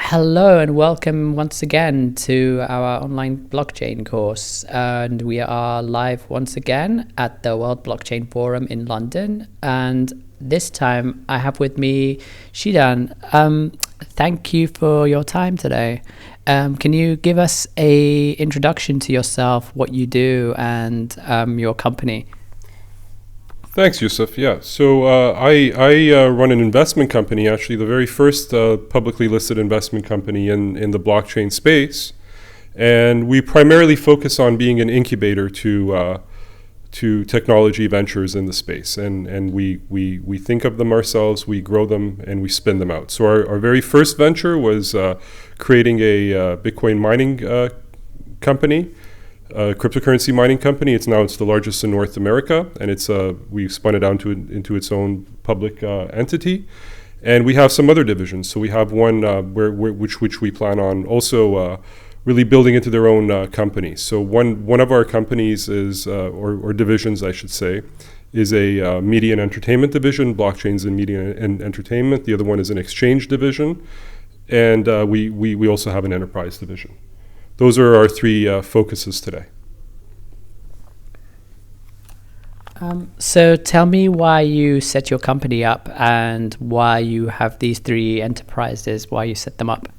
Hello and welcome once again to our online blockchain course. And we are live once again at the World Blockchain Forum in London. And this time I have with me Shidan. Thank you for your time today. Can you give us a introduction to yourself, what you do, and your company? Thanks, Yusuf. Yeah, so I run an investment company, actually the very first publicly listed investment company in the blockchain space. And we primarily focus on being an incubator to technology ventures in the space. And we think of them ourselves, we grow them, and we spin them out. So our very first venture was creating a Bitcoin mining company. Cryptocurrency mining company. It's the largest in North America, and we've spun it out into its own public entity. And we have some other divisions. So we have one which we plan on also really building into their own company. So one of our companies is or divisions, I should say, is a media and entertainment division. Blockchains in media and entertainment. The other one is an exchange division, and we also have an enterprise division. Those are our three focuses today. So tell me why you set your company up and why you have these three enterprises, why you set them up.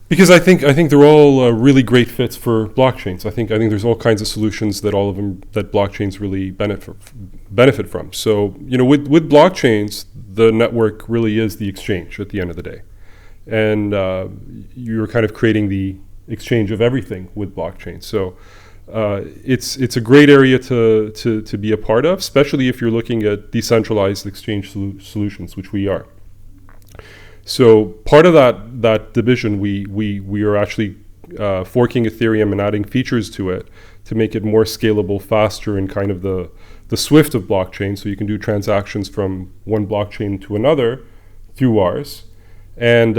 Because I think they're all really great fits for blockchains. I think there's all kinds of solutions that blockchains really benefit from. So with blockchains, the network really is the exchange at the end of the day. And you're kind of creating the exchange of everything with blockchain. So it's a great area to be a part of, especially if you're looking at decentralized exchange solutions, which we are. So part of that division, we are actually forking Ethereum and adding features to it to make it more scalable, faster, and kind of the Swift of blockchain. So you can do transactions from one blockchain to another through ours. And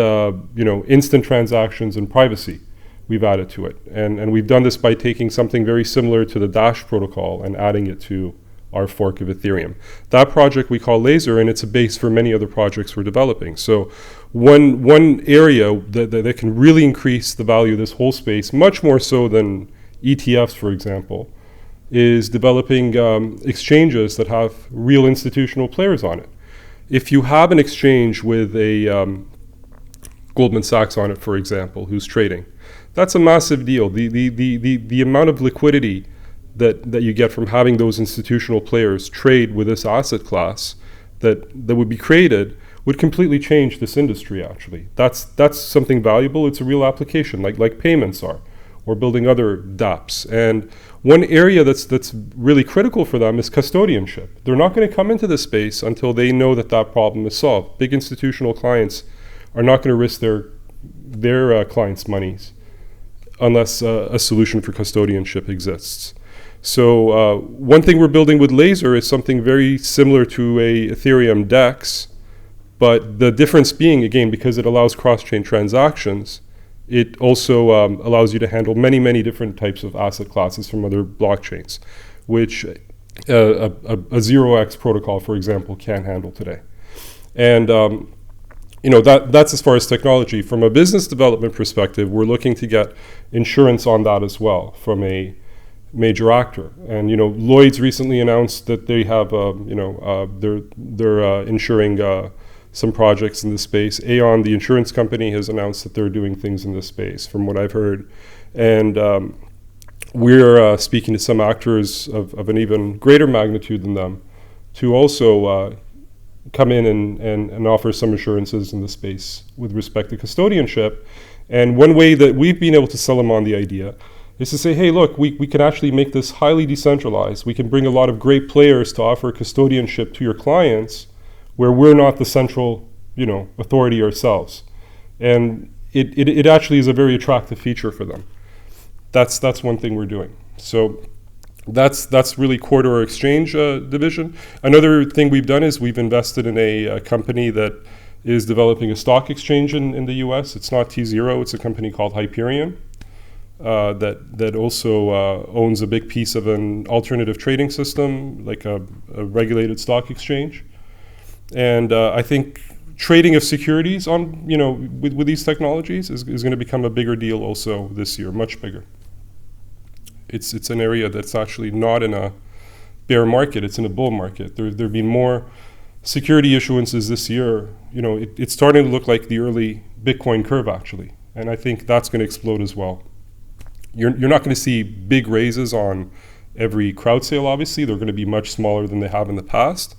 instant transactions and privacy we've added to it. And we've done this by taking something very similar to the Dash protocol and adding it to our fork of Ethereum. That project we call Laser, and it's a base for many other projects we're developing. So one area that can really increase the value of this whole space, much more so than ETFs, for example, is developing exchanges that have real institutional players on it. If you have an exchange with a Goldman Sachs on it, for example, who's trading, that's a massive deal. The amount of liquidity that you get from having those institutional players trade with this asset class that would be created would completely change this industry. Actually, that's something valuable. It's a real application, like payments are, or building other dApps. And one area that's really critical for them is custodianship. They're not going to come into this space until they know that problem is solved. Big institutional clients are not going to risk their clients' monies unless a solution for custodianship exists. So one thing we're building with Laser is something very similar to a Ethereum DEX, but the difference being, again, because it allows cross-chain transactions, it also allows you to handle many, many different types of asset classes from other blockchains, which a 0x protocol, for example, can't handle today. And that's as far as technology. From a business development perspective, we're looking to get insurance on that as well from a major actor. And Lloyd's recently announced that they have they're insuring some projects in this space. Aon, the insurance company, has announced that they're doing things in this space, from what I've heard. And we're speaking to some actors of an even greater magnitude than them to also come in and offer some assurances in the space with respect to custodianship. And one way that we've been able to sell them on the idea is to say, hey, look, we can actually make this highly decentralized. We can bring a lot of great players to offer custodianship to your clients where we're not the central authority ourselves. And it actually is a very attractive feature for them. That's one thing we're doing. So that's really core to our exchange division. Another thing we've done is we've invested in a company that is developing a stock exchange in the US. It's not T0, it's a company called Hyperion that also owns a big piece of an alternative trading system, like a regulated stock exchange. And I think trading of securities on, with these technologies is going to become a bigger deal also this year, much bigger. It's an area that's actually not in a bear market, it's in a bull market. There have been more security issuances this year. It's starting to look like the early Bitcoin curve, actually. And I think that's going to explode as well. You're not going to see big raises on every crowd sale, obviously. They're going to be much smaller than they have in the past.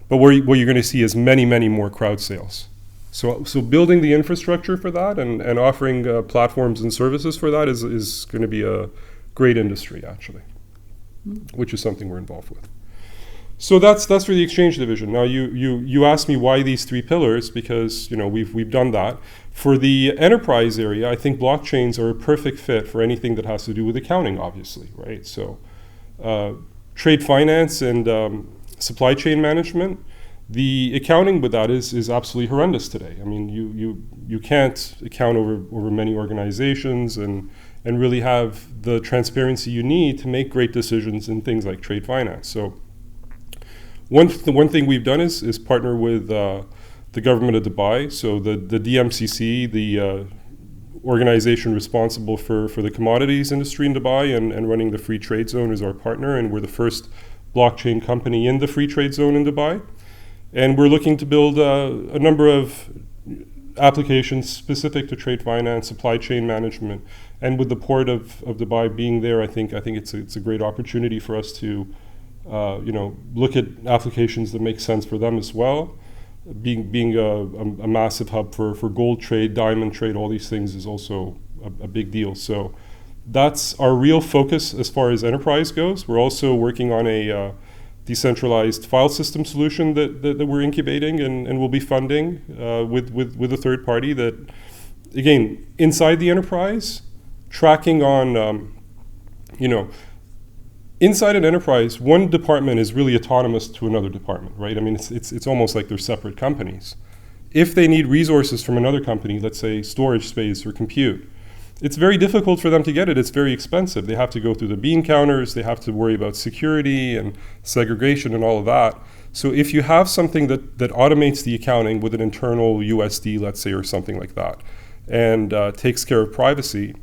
But what you're going to see is many, many more crowd sales. So building the infrastructure for that and offering platforms and services for that is going to be a great industry, actually, which is something we're involved with. So that's for the exchange division. Now you asked me why these three pillars, because we've done that. For the enterprise area, I think blockchains are a perfect fit for anything that has to do with accounting, obviously, right? So trade finance and supply chain management, the accounting with that is absolutely horrendous today. I mean, you can't account over many organizations and really have the transparency you need to make great decisions in things like trade finance. So one thing we've done is partner with the government of Dubai. So the DMCC, the organization responsible for the commodities industry in Dubai and running the free trade zone, is our partner, and we're the first blockchain company in the free trade zone in Dubai. And we're looking to build a number of applications specific to trade finance, supply chain management, and with the port of Dubai being there, I think it's a great opportunity for us to look at applications that make sense for them as well. Being a massive hub for gold trade, diamond trade, all these things is also a big deal. So that's our real focus as far as enterprise goes. We're also working on a decentralized file system solution that we're incubating and will be funding with a third party that, again, inside the enterprise, tracking on, inside an enterprise, one department is really autonomous to another department, right? I mean, it's almost like they're separate companies. If they need resources from another company, let's say storage space or compute, it's very difficult for them to get it. It's very expensive. They have to go through the bean counters. They have to worry about security and segregation and all of that. So if you have something that automates the accounting with an internal USD, let's say, or something like that, and takes care of privacy,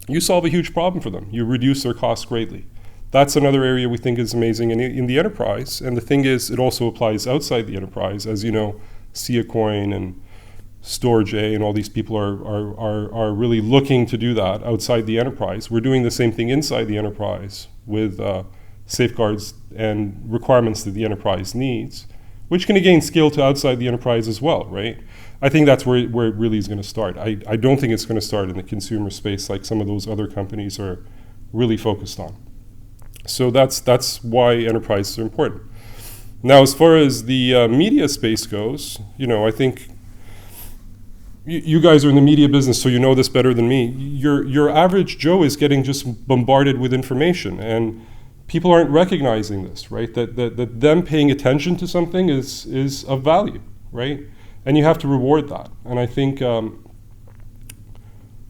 you solve a huge problem for them. You reduce their costs greatly. That's another area we think is amazing in the enterprise. And the thing is, it also applies outside the enterprise. As you know, SiaCoin and Storage A and all these people are really looking to do that outside the enterprise. We're doing the same thing inside the enterprise with safeguards and requirements that the enterprise needs, which can again scale to outside the enterprise as well, right? I think that's where it really is going to start. I don't think it's going to start in the consumer space like some of those other companies are really focused on. So that's why enterprises are important. Now, as far as the media space goes, I think you guys are in the media business, so you know this better than me. Your average Joe is getting just bombarded with information, and people aren't recognizing this, right? That them paying attention to something is of value, right? And you have to reward that. And I think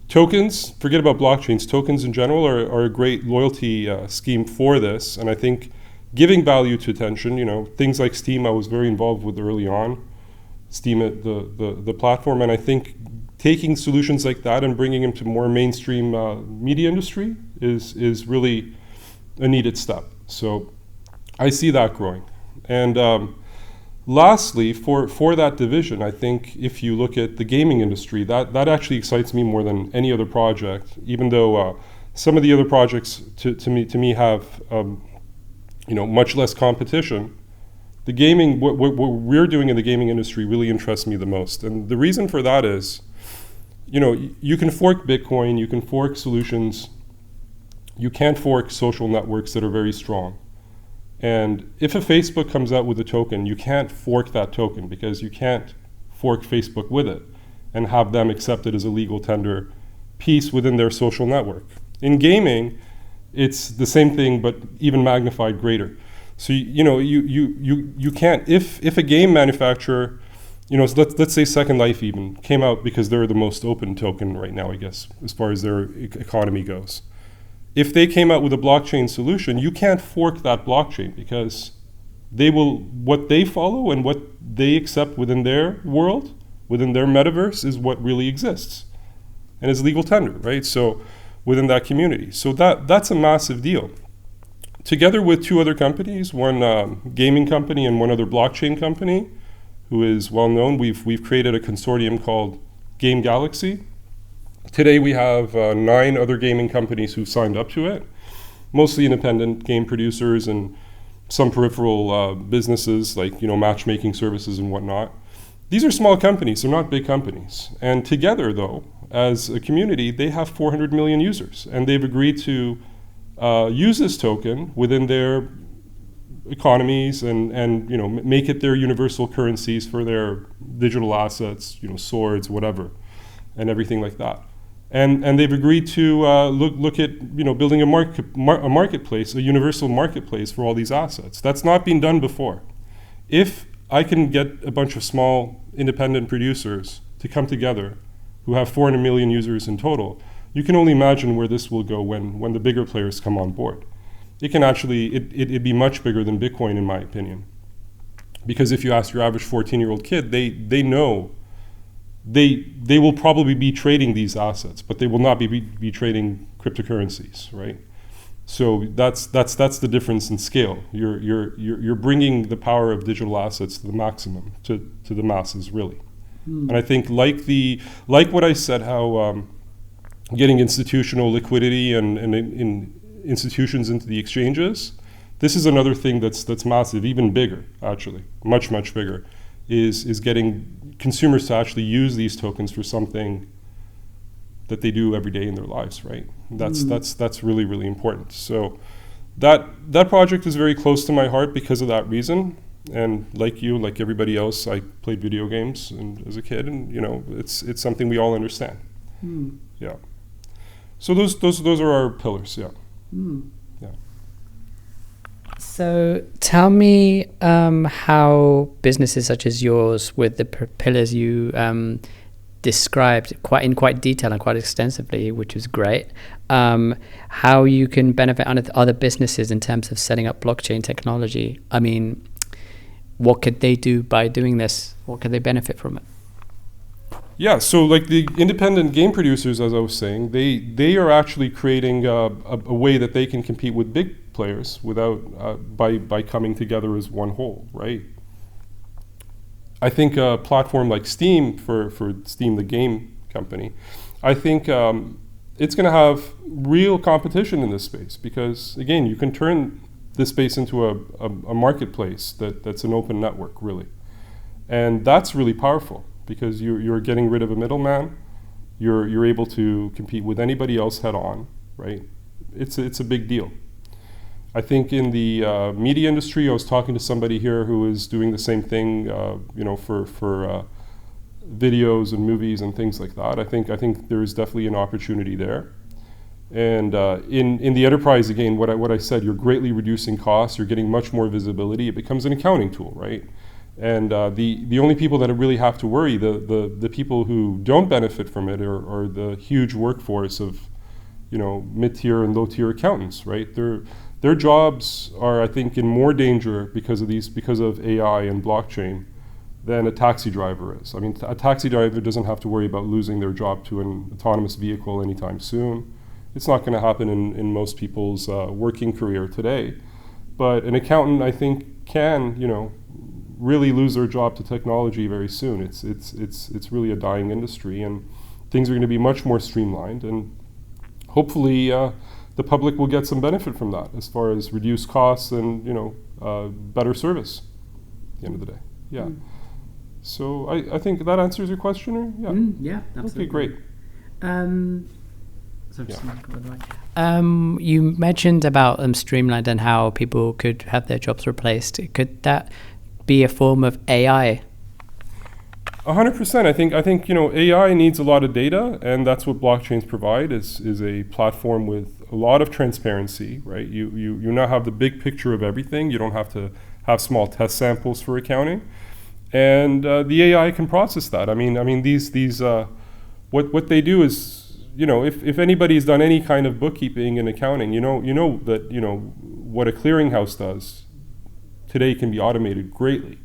tokens, forget about blockchains, tokens in general are a great loyalty scheme for this. And I think giving value to attention, things like Steam I was very involved with early on, Steam, the platform, and I think taking solutions like that and bringing them to more mainstream media industry is really a needed step. So I see that growing. And lastly, for that division, I think if you look at the gaming industry, that actually excites me more than any other project, even though some of the other projects to me have much less competition. The gaming, what we're doing in the gaming industry really interests me the most. And the reason for that is, you can fork Bitcoin, you can fork solutions, you can't fork social networks that are very strong. And if a Facebook comes out with a token, you can't fork that token because you can't fork Facebook with it and have them accept it as a legal tender piece within their social network. In gaming, it's the same thing, but even magnified greater. So you can't, if a game manufacturer, let's say Second Life even came out because they're the most open token right now, I guess, as far as their economy goes. If they came out with a blockchain solution, you can't fork that blockchain because what they follow and what they accept within their world within their metaverse is what really exists and is legal tender, right? So within that community. So that's a massive deal. Together with two other companies, one gaming company and one other blockchain company, who is well known, we've created a consortium called Game Galaxy. Today we have 9 other gaming companies who signed up to it, mostly independent game producers and some peripheral businesses like matchmaking services and whatnot. These are small companies, they're not big companies. And together though, as a community, they have 400 million users, and they've agreed to use this token within their economies and make it their universal currencies for their digital assets, swords, whatever, and everything like that. And they've agreed to look at building a marketplace, a universal marketplace for all these assets. That's not been done before. If I can get a bunch of small independent producers to come together who have 400 million users in total, you can only imagine where this will go when the bigger players come on board. It can actually, it'd be much bigger than Bitcoin in my opinion. Because if you ask your average 14-year-old kid, they know they will probably be trading these assets, but they will not be trading cryptocurrencies, right? So that's the difference in scale. You're bringing the power of digital assets to the maximum, to the masses, really. And I think like what I said, how getting institutional liquidity and in institutions into the exchanges, this is another thing that's massive, even bigger actually, much bigger, is getting consumers to actually use these tokens for something that they do every day in their lives, right? That's really important. So that project is very close to my heart because of that reason. And like you, like everybody else, I played video games as a kid, and it's something we all understand. Yeah. So those are our pillars. Yeah. Yeah. So tell me how businesses such as yours, with the pillars you described in quite detail and quite extensively, which was great, how you can benefit other businesses in terms of setting up blockchain technology. I mean, what could they do by doing this? What could they benefit from it? Yeah, so like the independent game producers, as I was saying, they are actually creating a way that they can compete with big players without by coming together as one whole, right? I think a platform like Steam, for Steam, the game company, I think it's going to have real competition in this space because, again, you can turn this space into a marketplace that's an open network, really. And that's really powerful because you're getting rid of a middleman. You're able to compete with anybody else head on, right? It's a big deal. I think in the media industry, I was talking to somebody here who is doing the same thing, for videos and movies and things like that. I think there is definitely an opportunity there. And in the enterprise, again, what I said, you're greatly reducing costs. You're getting much more visibility. It becomes an accounting tool, right? And the only people that really have to worry, the people who don't benefit from it, are the huge workforce of, mid-tier and low-tier accountants, right? Their jobs are, I think, in more danger because of AI and blockchain than a taxi driver is. I mean, a taxi driver doesn't have to worry about losing their job to an autonomous vehicle anytime soon. It's not going to happen in most people's working career today. But an accountant, I think, can, really lose their job to technology very soon. It's really a dying industry, and things are going to be much more streamlined, and hopefully the public will get some benefit from that as far as reduced costs and better service at the end of the day. Yeah. So I think that answers your question. Or? Yeah. Yeah, absolutely. Okay, great. You mentioned about streamlined and how people could have their jobs replaced. Could that be a form of AI? 100%. I think AI needs a lot of data, and that's what blockchains provide. Is a platform with a lot of transparency, right? You now have the big picture of everything. You don't have to have small test samples for accounting, and the AI can process that. I mean these what they do is, if anybody's done any kind of bookkeeping and accounting, that what a clearinghouse does today can be automated greatly.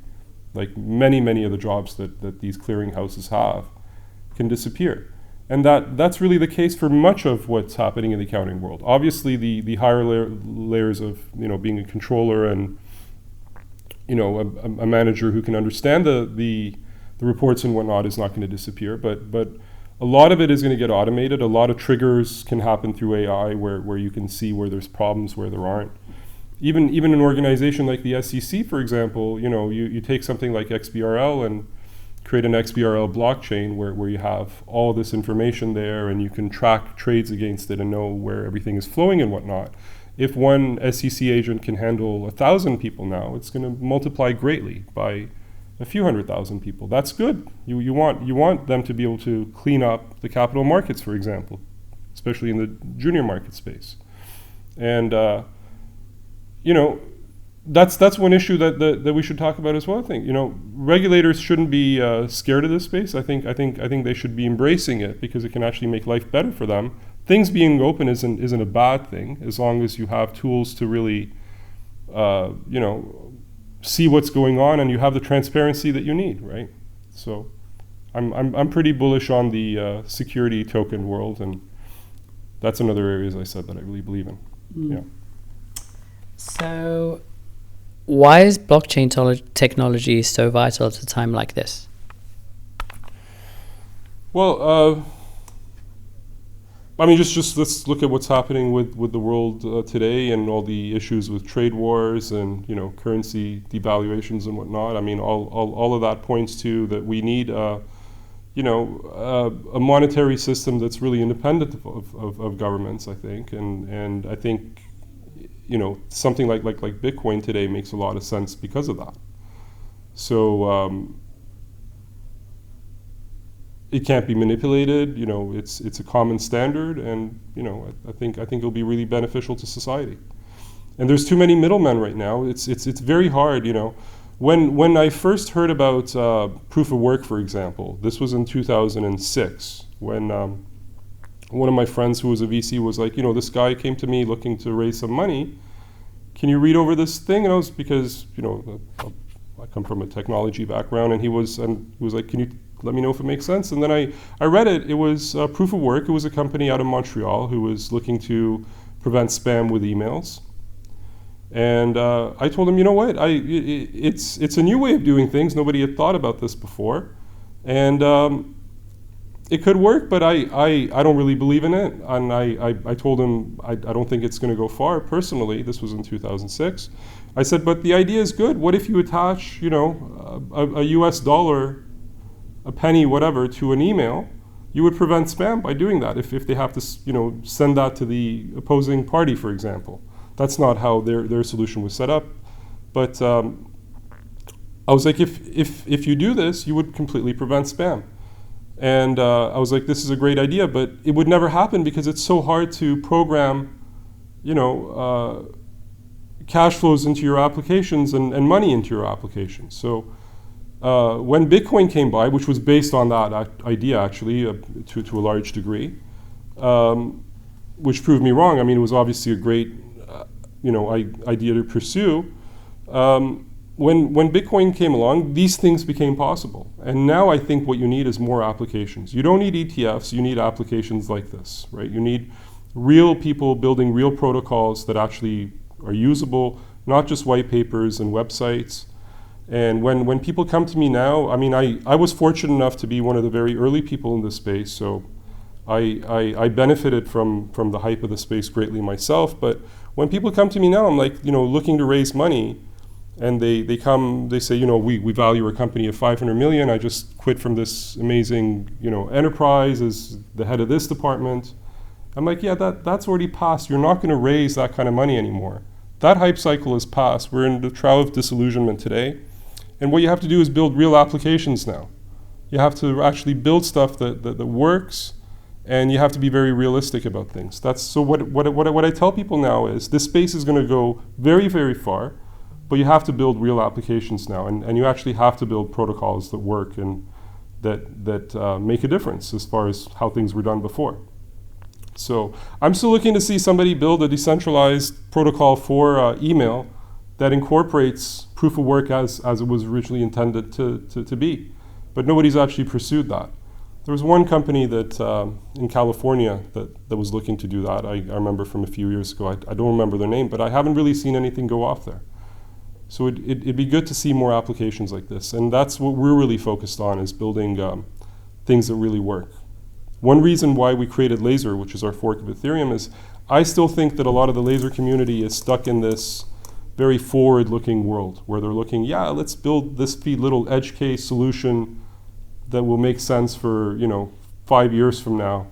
like many of the jobs that these clearinghouses have can disappear. And that's really the case for much of what's happening in the accounting world. Obviously, the higher layers of being a controller and a manager who can understand the reports and whatnot is not going to disappear. But a lot of it is going to get automated. A lot of triggers can happen through AI where you can see where there's problems, where there aren't. Even an organization like the SEC, for example, you take something like XBRL and create an XBRL blockchain where you have all this information there and you can track trades against it and know where everything is flowing and whatnot. If one SEC agent can handle 1,000 people now, it's going to multiply greatly by a few 100,000 people. That's good. You want them to be able to clean up the capital markets, for example, especially in the junior market space. And that's one issue that we should talk about as well. I think regulators shouldn't be scared of this space. I think they should be embracing it because it can actually make life better for them. Things being open isn't a bad thing as long as you have tools to really see what's going on and you have the transparency that you need, right? So I'm pretty bullish on the security token world, and that's another area, as I said, that I really believe in. Yeah. So why is blockchain technology so vital at a time like this? Well, just let's look at what's happening with the world today and all the issues with trade wars and currency devaluations and whatnot. All of that points to that we need a monetary system that's really independent of governments, I think, and I think something like Bitcoin today makes a lot of sense because of that. So it can't be manipulated. It's a common standard, and I think it'll be really beneficial to society. And there's too many middlemen right now. It's very hard. When I first heard about proof of work, for example, this was in 2006 when one of my friends who was a VC was like, this guy came to me looking to raise some money. Can you read over this thing? And I was, because I come from a technology background, and he was like, can you let me know if it makes sense? And then I read it. It was proof of work. It was a company out of Montreal who was looking to prevent spam with emails. And I told him, it's a new way of doing things. Nobody had thought about this before. And it could work, but I don't really believe in it. And I told him I don't think it's going to go far personally. This was in 2006. I said, but the idea is good. What if you attach, a US dollar, a penny, whatever, to an email? You would prevent spam by doing that if they have to, send that to the opposing party, for example. That's not how their solution was set up. But I was like, if you do this, you would completely prevent spam. And I was like, this is a great idea, but it would never happen because it's so hard to program, cash flows into your applications and money into your applications. So when Bitcoin came by, which was based on that idea actually to a large degree, which proved me wrong. It was obviously a great idea to pursue. When Bitcoin came along, these things became possible. And now I think what you need is more applications. You don't need ETFs, you need applications like this, right? You need real people building real protocols that actually are usable, not just white papers and websites. And when people come to me now, I was fortunate enough to be one of the very early people in this space, so I benefited from the hype of the space greatly myself. But when people come to me now, I'm like, looking to raise money, and they say, we value our company at 500 million. I just quit from this amazing, enterprise as the head of this department. I'm like, yeah, that's already passed. You're not going to raise that kind of money anymore. That hype cycle is past. We're in the trial of disillusionment today. And what you have to do is build real applications now. You have to actually build stuff that works, and you have to be very realistic about things. So what I tell people now is this space is going to go very, very far, but you have to build real applications now, and you actually have to build protocols that work and that make a difference as far as how things were done before. So I'm still looking to see somebody build a decentralized protocol for email that incorporates proof of work as it was originally intended to be. But nobody's actually pursued that. There was one company that in California that was looking to do that. I remember from a few years ago. I don't remember their name, but I haven't really seen anything go off there. So it'd be good to see more applications like this. And that's what we're really focused on, is building things that really work. One reason why we created Laser, which is our fork of Ethereum, is I still think that a lot of the Laser community is stuck in this very forward-looking world where they're looking, let's build this little edge case solution that will make sense for 5 years from now,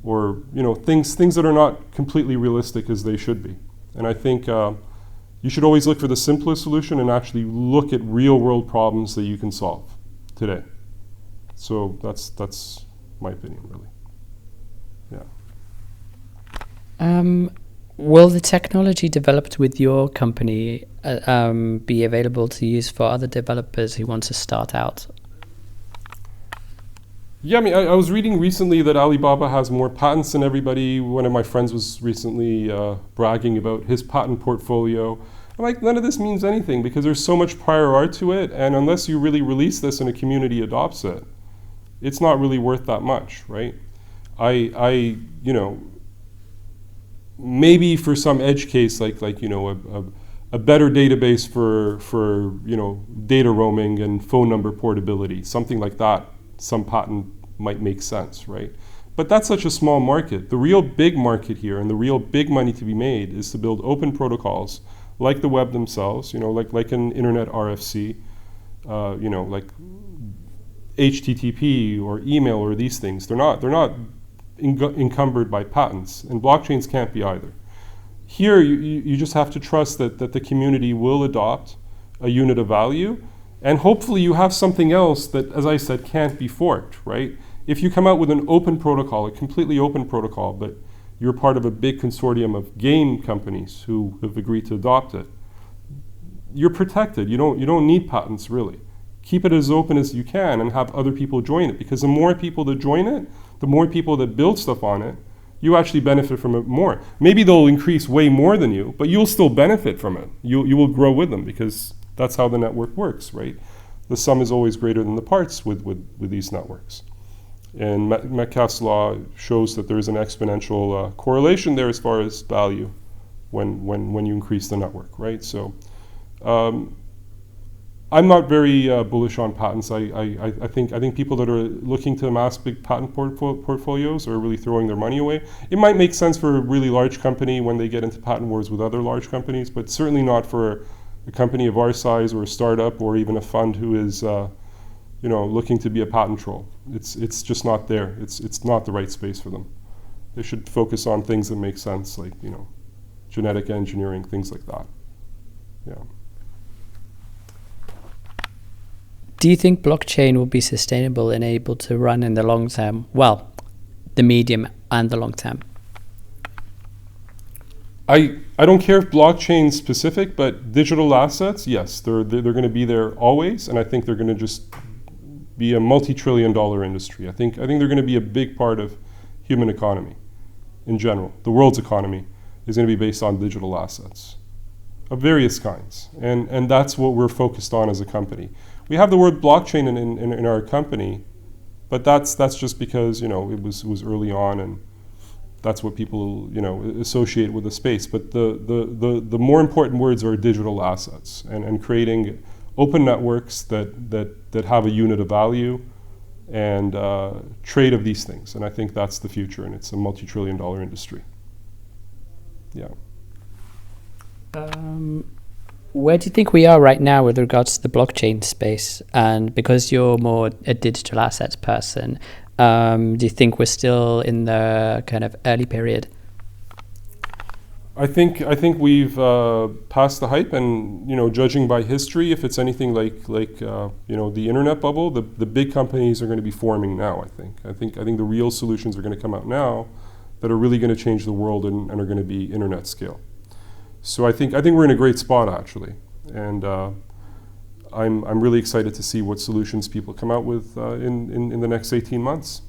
or things that are not completely realistic as they should be. And I think you should always look for the simplest solution and actually look at real-world problems that you can solve today. So that's my opinion, really. Yeah. Will the technology developed with your company be available to use for other developers who want to start out? Yeah, I mean, I was reading recently that Alibaba has more patents than everybody. One of my friends was recently bragging about his patent portfolio. I'm like, none of this means anything because there's so much prior art to it, and unless you really release this and a community adopts it, it's not really worth that much, right? Maybe for some edge case, like a better database for data roaming and phone number portability, something like that, some patent might make sense, right? But that's such a small market. The real big market here and the real big money to be made is to build open protocols like the web themselves, like an internet RFC, like HTTP or email or these things. They're not encumbered by patents, and blockchains can't be either. Here, you just have to trust that the community will adopt a unit of value, and hopefully you have something else that, as I said, can't be forked, right? If you come out with an open protocol, a completely open protocol, but you're part of a big consortium of game companies who have agreed to adopt it, you're protected. You don't need patents, really. Keep it as open as you can and have other people join it, because the more people that join it, the more people that build stuff on it, you actually benefit from it more. Maybe they'll increase way more than you, but you'll still benefit from it. You will grow with them, because that's how the network works, right? The sum is always greater than the parts with these networks. And Metcalfe's law shows that there is an exponential correlation there as far as value when you increase the network, right? So I'm not very bullish on patents. I think people that are looking to amass big patent portfolios are really throwing their money away. It might make sense for a really large company when they get into patent wars with other large companies, but certainly not for a company of our size or a startup or even a fund who is looking to be a patent troll. It's just not there. It's not the right space for them. They should focus on things that make sense, like genetic engineering, things like that. Yeah. Do you think blockchain will be sustainable and able to run in the long term? Well, the medium and the long term. I don't care if blockchain specific, but digital assets, yes, they're going to be there always, and I think they're going to just be a multi-trillion-dollar industry. I think they're going to be a big part of human economy in general. The world's economy is going to be based on digital assets of various kinds, and that's what we're focused on as a company. We have the word blockchain in our company, but that's just because it was early on, and that's what people associate with the space. But the more important words are digital assets and creating open networks that have a unit of value and trade of these things. And I think that's the future, and it's a multi-trillion-dollar industry. Yeah. Where do you think we are right now with regards to the blockchain space? And because you're more a digital assets person, do you think we're still in the kind of early period? I think we've passed the hype, and judging by history, if it's anything like the internet bubble, the big companies are going to be forming now. I think the real solutions are going to come out now that are really going to change the world and are going to be internet scale. So I think we're in a great spot, actually, and I'm really excited to see what solutions people come out with in the next 18 months.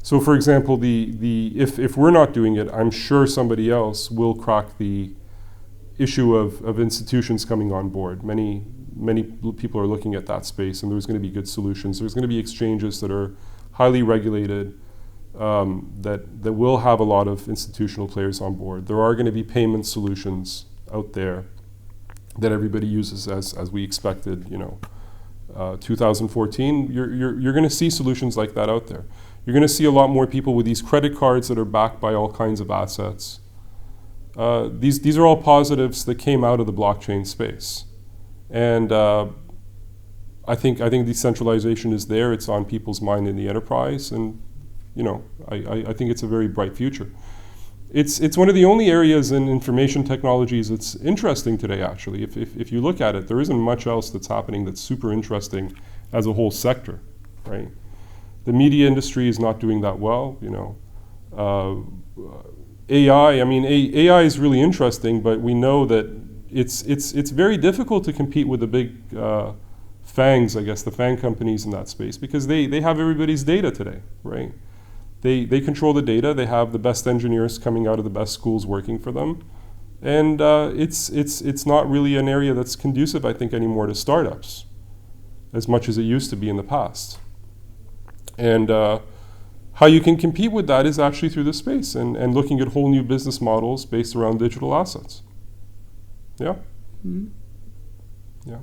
So, for example, if we're not doing it, I'm sure somebody else will crack the issue of institutions coming on board. Many people are looking at that space, and there's going to be good solutions. There's going to be exchanges that are highly regulated, that will have a lot of institutional players on board. There are going to be payment solutions out there that everybody uses as we expected. 2014, you're going to see solutions like that out there. You're going to see a lot more people with these credit cards that are backed by all kinds of assets. These are all positives that came out of the blockchain space. And I think decentralization is there. It's on people's mind in the enterprise, and I think it's a very bright future. It's one of the only areas in information technologies that's interesting today. Actually, if you look at it, there isn't much else that's happening that's super interesting as a whole sector, right? The media industry is not doing that well. AI. I mean, AI is really interesting, but we know that it's very difficult to compete with the big FANGs, I guess, the FANG companies in that space, because they have everybody's data today, right? They control the data. They have the best engineers coming out of the best schools working for them, and it's not really an area that's conducive, I think, anymore to startups, as much as it used to be in the past. And how you can compete with that is actually through the space and looking at whole new business models based around digital assets. Yeah. Mm-hmm. Yeah.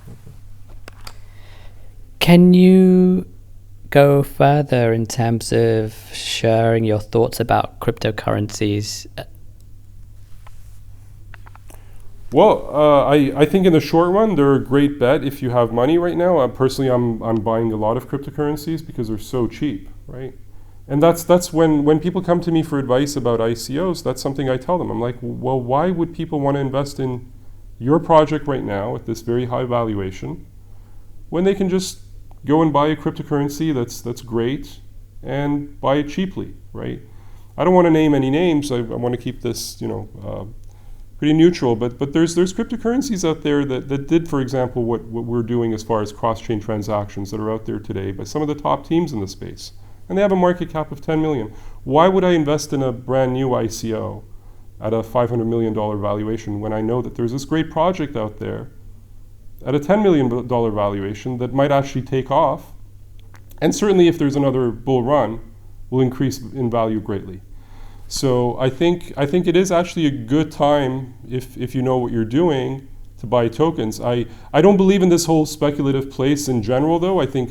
Okay. Can you go further in terms of sharing your thoughts about cryptocurrencies? Well, I think in the short run, they're a great bet if you have money right now. Personally, I'm buying a lot of cryptocurrencies because they're so cheap, right? And that's when people come to me for advice about ICOs, that's something I tell them. I'm like, well, why would people want to invest in your project right now at this very high valuation when they can just go and buy a cryptocurrency that's great and buy it cheaply, right? I don't want to name any names. I want to keep this, pretty neutral. But there's cryptocurrencies out there that did, for example, what we're doing as far as cross-chain transactions that are out there today by some of the top teams in the space. And they have a market cap of 10 million. Why would I invest in a brand new ICO at a $500 million valuation when I know that there's this great project out there at a $10 million valuation that might actually take off, and certainly if there's another bull run, will increase in value greatly. So I think it is actually a good time if you know what you're doing to buy tokens. I don't believe in this whole speculative place in general, though. I think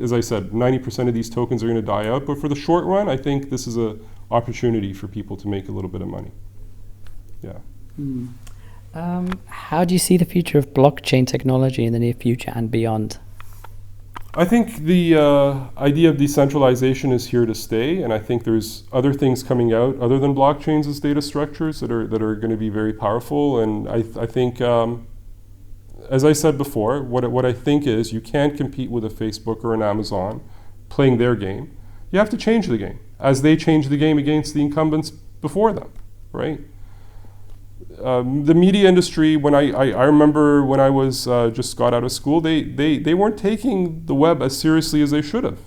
as I said, 90% of these tokens are going to die out. But for the short run, I think this is an opportunity for people to make a little bit of money. Yeah. Mm. How do you see the future of blockchain technology in the near future and beyond? I think the idea of decentralization is here to stay, and I think there's other things coming out other than blockchains as data structures that are going to be very powerful. And I think, as I said before, what I think is you can't compete with a Facebook or an Amazon playing their game. You have to change the game as they change the game against the incumbents before them, right? The media industry, when I remember when I was just got out of school, they weren't taking the web as seriously as they should have.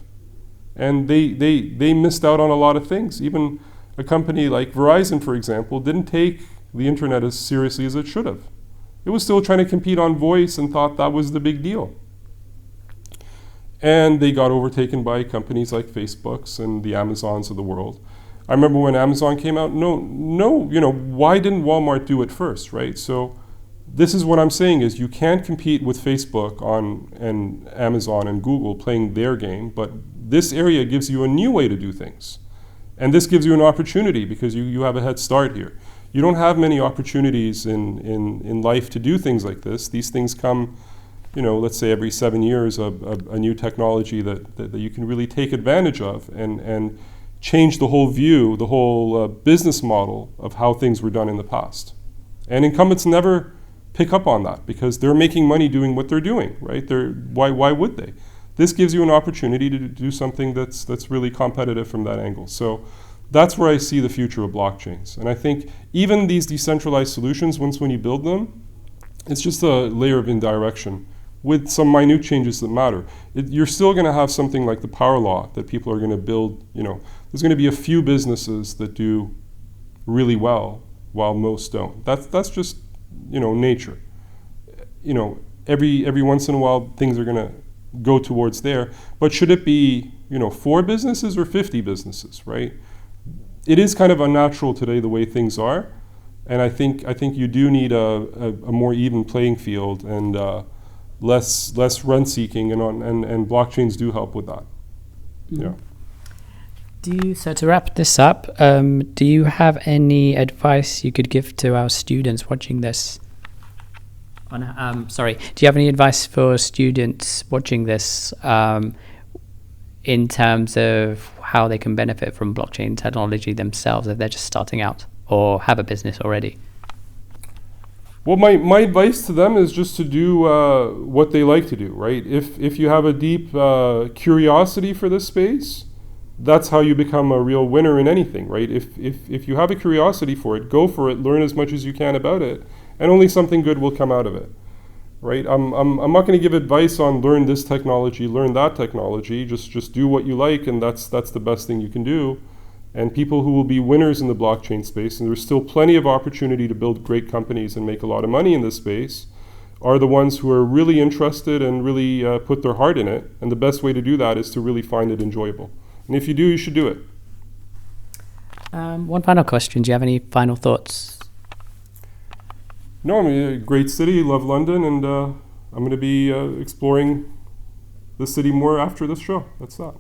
And they missed out on a lot of things. Even a company like Verizon, for example, didn't take the internet as seriously as it should have. It was still trying to compete on voice and thought that was the big deal. And they got overtaken by companies like Facebooks and the Amazons of the world. I remember when Amazon came out, why didn't Walmart do it first, right? So this is what I'm saying is you can't compete with Facebook and Amazon and Google playing their game, but this area gives you a new way to do things. And this gives you an opportunity because you have a head start here. You don't have many opportunities in life to do things like this. These things come, let's say every 7 years, a new technology that you can really take advantage of and change the whole view, the whole business model of how things were done in the past. And incumbents never pick up on that because they're making money doing what they're doing, right? Why would they? This gives you an opportunity to do something that's really competitive from that angle. So that's where I see the future of blockchains. And I think even these decentralized solutions, when you build them, it's just a layer of indirection with some minute changes that matter. You're still going to have something like the power law that people are going to build. There's going to be a few businesses that do really well while most don't. That's just nature. Every once in a while things are going to go towards there. But should it be 4 businesses or 50 businesses, right? It is kind of unnatural today the way things are, and I think you do need a more even playing field and less rent seeking, and blockchains do help with that. Yeah. So to wrap this up, do you have any advice you could give to our students watching this? Do you have any advice for students watching this in terms of how they can benefit from blockchain technology themselves if they're just starting out or have a business already? Well, my advice to them is just to do what they like to do, right? If you have a deep curiosity for this space, that's how you become a real winner in anything, right? If you have a curiosity for it, go for it, learn as much as you can about it, and only something good will come out of it, right? I'm not going to give advice on learn this technology, learn that technology. Just do what you like, and that's the best thing you can do. And people who will be winners in the blockchain space, and there's still plenty of opportunity to build great companies and make a lot of money in this space, are the ones who are really interested and really put their heart in it. And the best way to do that is to really find it enjoyable. And if you do, you should do it. One final question. Do you have any final thoughts? No, I mean, a great city, love London, and I'm going to be exploring the city more after this show. That's that.